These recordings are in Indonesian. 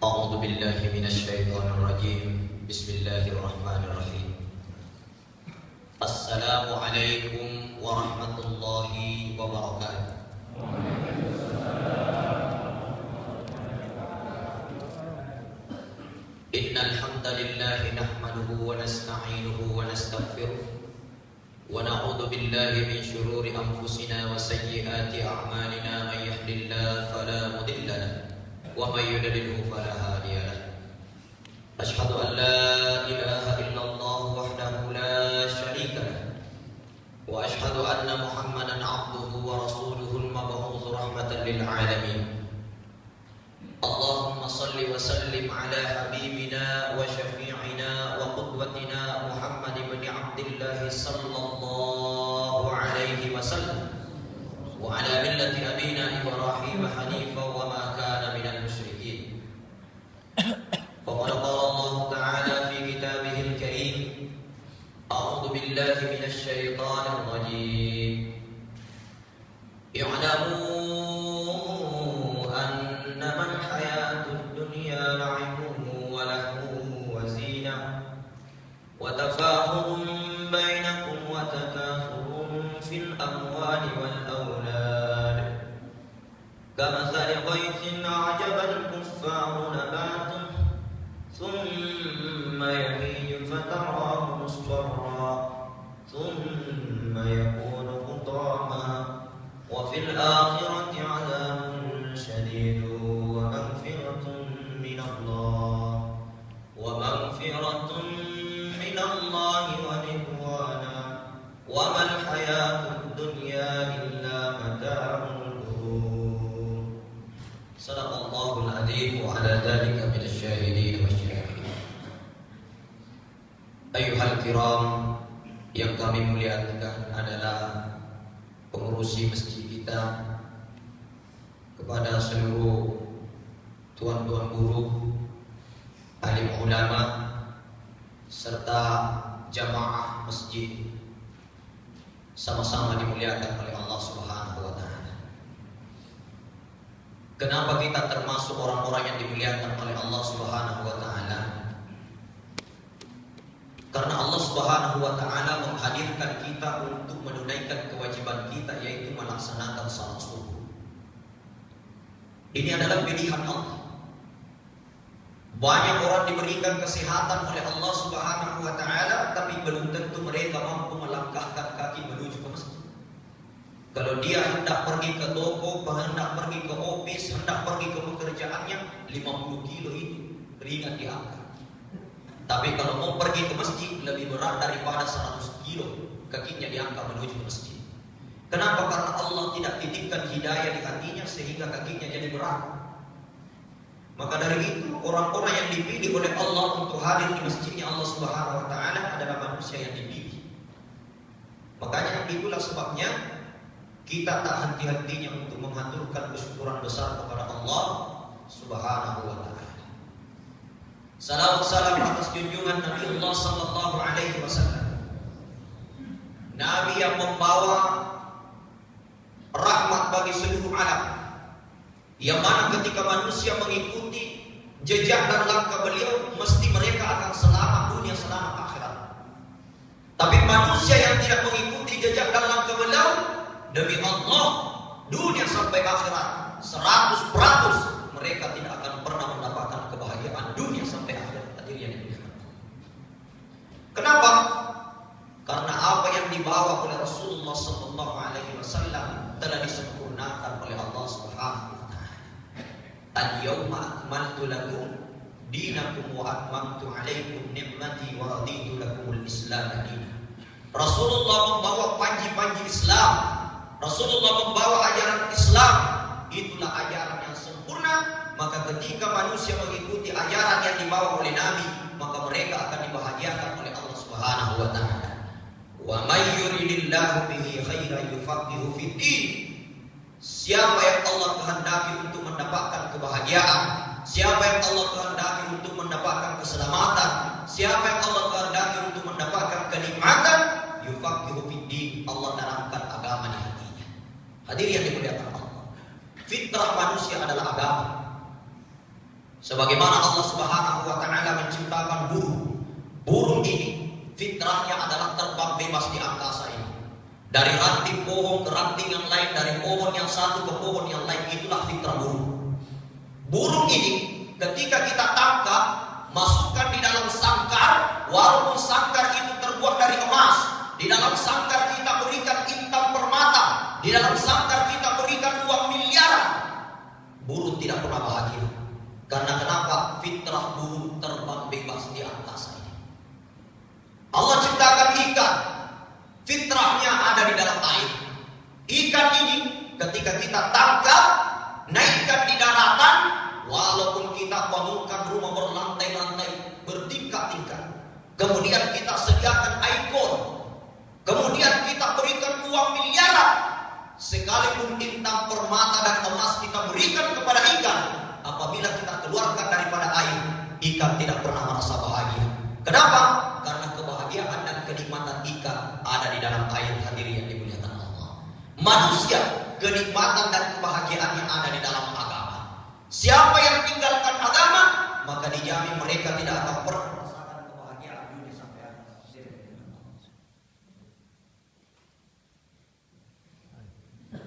أعوذ بالله من الشيطان الرجيم. بسم الله الرحمن الرحيم. السلام عليكم ورحمة الله وبركاته. إن الحمد لله نحمده ونستعينه ونستغفره ونعوذ بالله من شرور أنفسنا وسيئات أعمالنا. من يهد الله فلا مضل له ومن يضلل فلا هادي له. أشهد أن لا إله إلا الله وحده لا شريك له وأشهد أن محمدا عبده ورسوله المبعوث رحمة للعالمين. اللهم صل وسلم على حبيبنا وشفيعنا وقدوتنا محمد بن عبد الله صلى الله عليه وسلم وعلى ملة أبينا إبراهيم حنيفا وما كان من المشركين. وقد قال الله تعالى في كتابه الكريم: أعوذ بالله من الشيطان الرجيم. اعلموا أنما الحياة الدنيا لعب ولهو وزينة وتفاخر بينكم وتكاثر في الأموال والأولاد كمثل غيث أعجب الكفار نباته ثم يهيج فتراه مصفرا ثم يكون حطاما وفي الآخرة عذاب شديد ومغفرة من الله ورضوانا وما الحياة الدنيا إلا متاع الغرور. صدق الله العظيم وعلى ذلك من الشاهدين والشاكرين. أيها الكرام, yang kami muliakan adalah pengurusi masjid kita, kepada seluruh tuan-tuan guru, alim ulama, serta jamaah masjid, sama-sama dimuliakan oleh Allah Subhanahu wa taala. Kenapa kita termasuk orang-orang yang dimuliakan oleh Allah Subhanahu wa taala? Karena Allah Subhanahu wa taala menghadirkan kita untuk menunaikan kewajiban kita, yaitu melaksanakan salat subuh. Ini adalah pilihan Allah. Banyak orang diberikan kesehatan oleh Allah Subhanahu wa taala, tapi belum tentu mereka mampu melangkahkan kaki menuju ke masjid. Kalau dia hendak pergi ke toko, hendak pergi ke office, hendak pergi ke pekerjaannya, 50 kilo itu ringan diangkat. Tapi kalau mau pergi ke masjid, lebih berat daripada 100 kilo kakinya diangkat menuju ke masjid. Kenapa? Karena Allah tidak titipkan hidayah di hatinya sehingga kakinya jadi berat. Maka dari itu, orang-orang yang dipilih oleh Allah untuk hadir di masjidnya Allah Subhanahu wa taala adalah manusia yang dipilih. Makanya itulah sebabnya kita tak henti-hentinya untuk menghaturkan kesyukuran besar kepada Allah Subhanahu wa taala. Salam salam atas junjungan Nabi Allah sallallahu alaihi wasallam, Nabi yang membawa rahmat bagi seluruh alam, yang mana ketika manusia mengikuti jejak dan langkah beliau, mesti mereka akan selamat dunia selamat akhirat. Tapi manusia yang tidak mengikuti jejak dan langkah beliau, demi Allah, dunia sampai akhirat 100% mereka tidak akan pernah mendapatkan kebahagiaan dunia sampai akhirat. Hadirin yang dimuliakan. Kenapa? Karena apa yang dibawa oleh Rasulullah sallallahu alaihi wasallam telah disempurnakan oleh Allah Subhanahu wa taala. Al-yawma akmaltu lakum dinakum wa atmamtu alaikum ni'mati wa raditu lakumul Islam dinan. Rasulullah membawa panji-panji Islam. Rasulullah membawa ajaran Islam. Itulah ajaran yang sempurna. Maka ketika manusia mengikuti ajaran yang dibawa oleh Nabi, maka mereka akan dibahagiakan oleh Allah Subhanahu wa taala. Wa may yuridillahu bihi khairan yufaqihu fid din. Siapa yang Allah kehendaki untuk mendapatkan kebahagiaan, siapa yang Allah kehendaki untuk mendapatkan keselamatan, siapa yang Allah kehendaki untuk mendapatkan kenikmatan, yufaqihu fid din, Allah tanamkan agama di hatinya. Hadirin yang dimuliakan Allah, fitrah manusia adalah agama. Sebagaimana Allah Subhanahu wa taala menciptakan burung. Burung ini fitrahnya adalah terbang bebas di angkasa ini. Dari ranting pohon ke ranting yang lain, dari pohon yang satu ke pohon yang lain, itulah fitrah burung. Burung ini ketika kita tangkap, masukkan di dalam sangkar, walaupun sangkar itu terbuat dari emas, di dalam sangkar kita berikan intan permata, di dalam sangkar kita berikan uang miliaran, burung tidak pernah bahagia. Karena kenapa? Fitrah burung terbang bebas di angkasa ini. Allah ciptakan ikan, fitrahnya ada di dalam air. Ikan ini ketika kita tangkap, naikkan di daratan, walaupun kita bangunkan rumah berlantai-lantai, bertingkat-tingkat, kemudian kita sediakan ikon, kemudian kita berikan uang miliaran, sekalipun intan permata dan emas kita berikan kepada ikan, apabila kita keluarkan daripada air, ikan tidak pernah merasa bahagia. Kenapa? Karena kebahagiaan dan kenikmatan ikan ada di dalam air, hadirin yang dimuliakan Allah. Manusia, kenikmatan dan kebahagiaan yang ada di dalam agama. Siapa yang tinggalkan agama, maka dijamin mereka tidak akan pernah merasakan kebahagiaan dunia sampai akhir.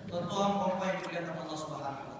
Tuhan-Tuhan, yang dimuliakan Allah Subhanahu wa taala.